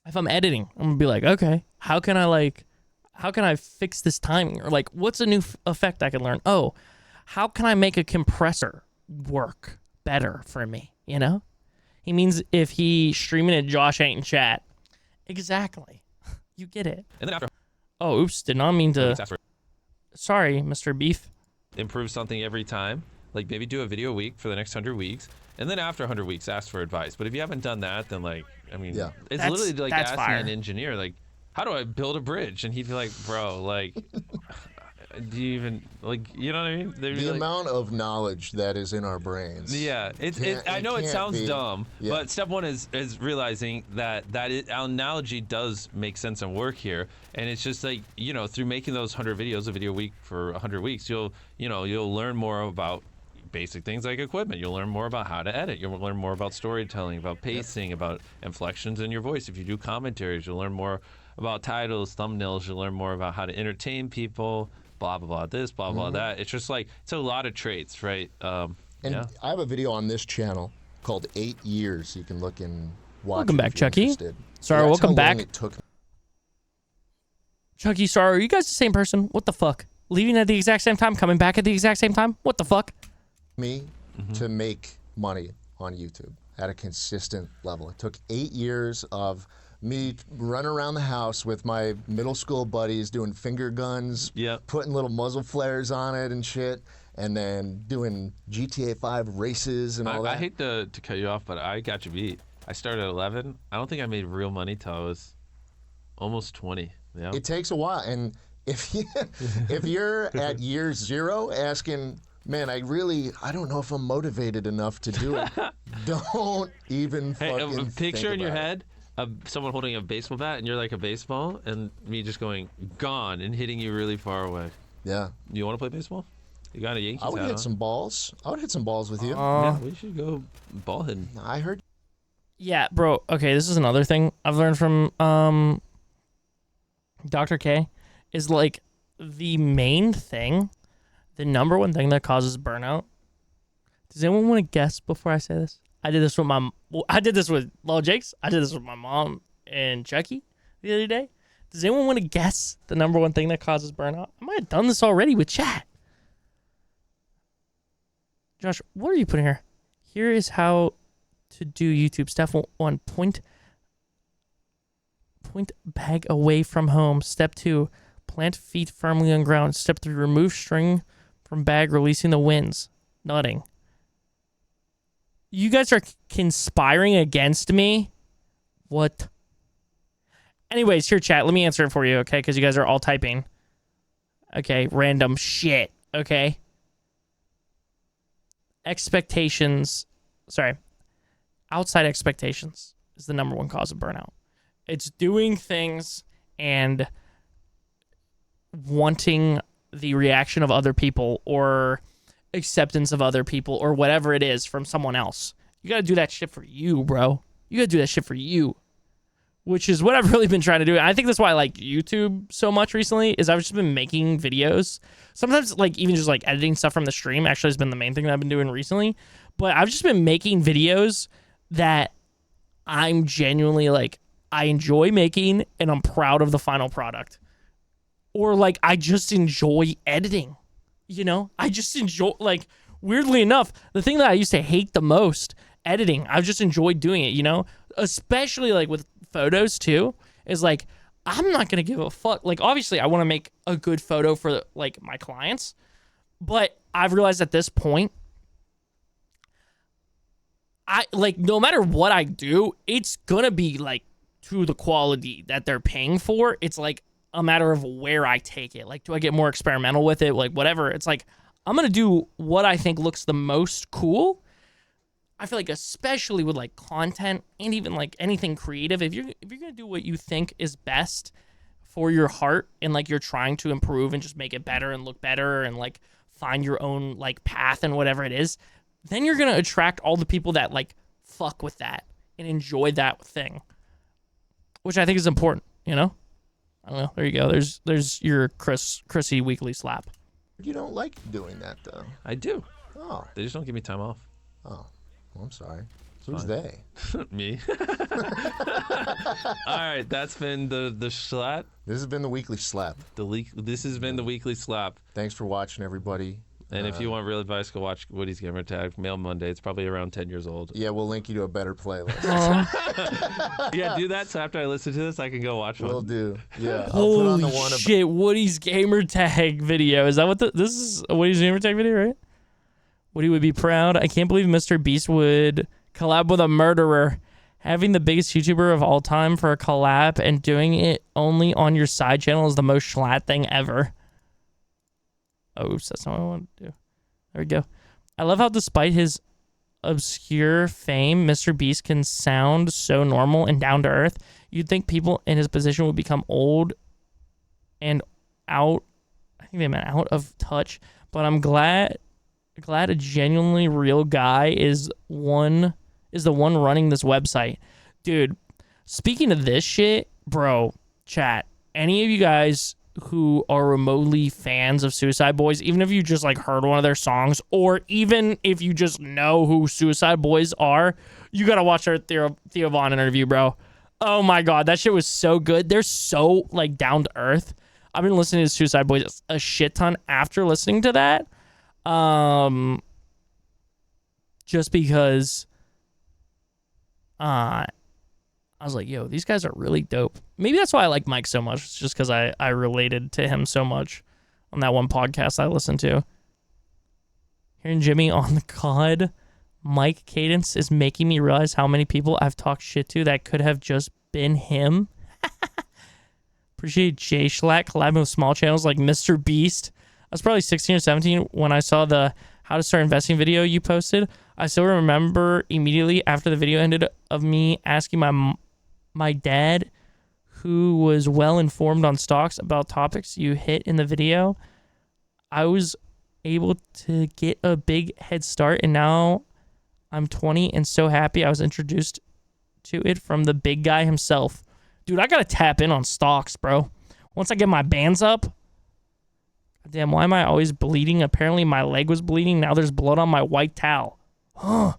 If I'm editing, I'm gonna be like, okay, how can I fix this timing? Or like, what's a new effect I can learn? Oh, how can I make a compressor work better for me, you know? He means if he streaming it, Josh ain't in chat. Exactly. You get it. And then after, Oh, oops, did not mean to. Sorry, Mr. Beef. improve something every time. Like maybe do a video a week for the next 100 weeks. And then after 100 weeks, ask for advice. But if you haven't done that, then like, I mean, it's literally like asking an engineer, like, how do I build a bridge? And he'd be like, bro, like, do you even, like, you know what I mean? The amount of knowledge that is in our brains. Yeah, I know it sounds dumb, but step one is realizing that analogy does make sense and work here. And it's just like, you know, through making those 100 videos, a video a week for 100 weeks, you'll learn more about basic things like equipment. You'll learn more about how to edit. You'll learn more about storytelling, about pacing, about inflections in your voice. If you do commentaries, you'll learn more about titles, thumbnails. You'll learn more about how to entertain people, blah, blah, blah, this, blah, blah, that. It's just like, it's a lot of traits, right? And I have a video on this channel called 8 Years. You can look and watch. Welcome back, Chucky. Interested. Sorry, welcome back. It took. Chucky, sorry, are you guys the same person? What the fuck? Leaving at the exact same time, coming back at the exact same time? What the fuck? Me to make money on YouTube at a consistent level. It took 8 years of me running around the house with my middle school buddies doing finger guns, putting little muzzle flares on it and shit, and then doing GTA 5 races and all that. I hate to cut you off, but I got you beat. I started at 11. I don't think I made real money till I was almost 20. Yeah. It takes a while, and if you're at year 0 asking, man, I don't know if I'm motivated enough to do it. Don't even fucking picture in your it. head of someone holding a baseball bat and you're like a baseball and me just going gone and hitting you really far away. Yeah. You want to play baseball? You got a Yankees hat I would hit on. some balls. I would hit some balls with you. Yeah, we should go ball hitting. I heard. Yeah, bro. Okay, this is another thing I've learned from Dr. K is like the main thing, the number one thing that causes burnout. Does anyone want to guess before I say this? I did this with Lil Jakes. I did this with my mom and Chucky the other day. Does anyone want to guess the number one thing that causes burnout? I might have done this already with chat. Josh, what are you putting here? Here is how to do YouTube. Step 1, point bag away from home. Step 2, plant feet firmly on ground. Step 3, remove string from bag, releasing the winds. Nutting. You guys are conspiring against me? What? Anyways, here, chat. Let me answer it for you, okay? Because you guys are all typing. Okay, random shit, okay? Outside expectations is the number one cause of burnout. It's doing things and wanting the reaction of other people or acceptance of other people or whatever it is from someone else. You got to do that shit for you, bro. You got to do that shit for you, which is what I've really been trying to do. And I think that's why I like YouTube so much recently is I've just been making videos. Sometimes like even just like editing stuff from the stream actually has been the main thing that I've been doing recently. But I've just been making videos that I'm genuinely like, I enjoy making and I'm proud of the final product. Or like, I just enjoy editing, you know? I just enjoy, like, weirdly enough, the thing that I used to hate the most, editing, I've just enjoyed doing it, you know? Especially like with photos too, is like, I'm not going to give a fuck. Like, obviously I want to make a good photo for like my clients, but I've realized at this point, I like, no matter what I do, it's going to be like to the quality that they're paying for. It's like, a matter of where I take it. Like, do I get more experimental with it? Like, whatever. It's like, I'm going to do what I think looks the most cool. I feel like especially with like content and even like anything creative, if you're going to do what you think is best for your heart and like you're trying to improve and just make it better and look better and like find your own like path and whatever it is, then you're going to attract all the people that like fuck with that and enjoy that thing, which I think is important, you know? I don't know. There you go. There's your Chrissy weekly slap. You don't like doing that, though. I do. Oh. They just don't give me time off. Oh. Well, I'm sorry. Who's they? Me. All right, that's been the Jschlatt. This has been the weekly slap. This has been the weekly slap. Thanks for watching, everybody. And if you want real advice, go watch Woody's Gamer Tag Mail Monday. It's probably around 10 years old. Yeah, we'll link you to a better playlist. Yeah, do that. So after I listen to this, I can go watch one. We'll do. Yeah. I'll put on the Holy one shit! Woody's Gamer Tag video. Is that what this is? A Woody's Gamer Tag video, right? Woody would be proud. I can't believe MrBeast would collab with a murderer. Having the biggest YouTuber of all time for a collab and doing it only on your side channel is the most Jschlatt thing ever. Oh, oops, that's not what I want to do. There we go. I love how despite his obscure fame, MrBeast can sound so normal and down to earth. You'd think people in his position would become old and out. I think they meant out of touch. But I'm glad a genuinely real guy is the one running this website. Dude, speaking of this shit, bro, chat, any of you guys who are remotely fans of Suicide Boys, even if you just like heard one of their songs, or even if you just know who Suicide Boys are, you gotta watch our Theo Von interview, bro. Oh my god, that shit was so good. They're so like down to earth. I've been listening to Suicide Boys a shit ton after listening to that. Just because I was like, yo, these guys are really dope. Maybe that's why I like Mike so much. It's just because I related to him so much on that one podcast I listened to. Hearing Jimmy on the COD Mike cadence is making me realize how many people I've talked shit to that could have just been him. Appreciate Jschlatt collabing with small channels like MrBeast. I was probably 16 or 17 when I saw the how to start investing video you posted. I still remember immediately after the video ended of me asking my dad, who was well informed on stocks, about topics you hit in the video. I was able to get a big head start, and now I'm 20 and so happy I was introduced to it from the big guy himself. Dude, I gotta tap in on stocks, bro. Once I get my bands up. Damn, why am I always bleeding? Apparently my leg was bleeding. Now there's blood on my white towel. Huh.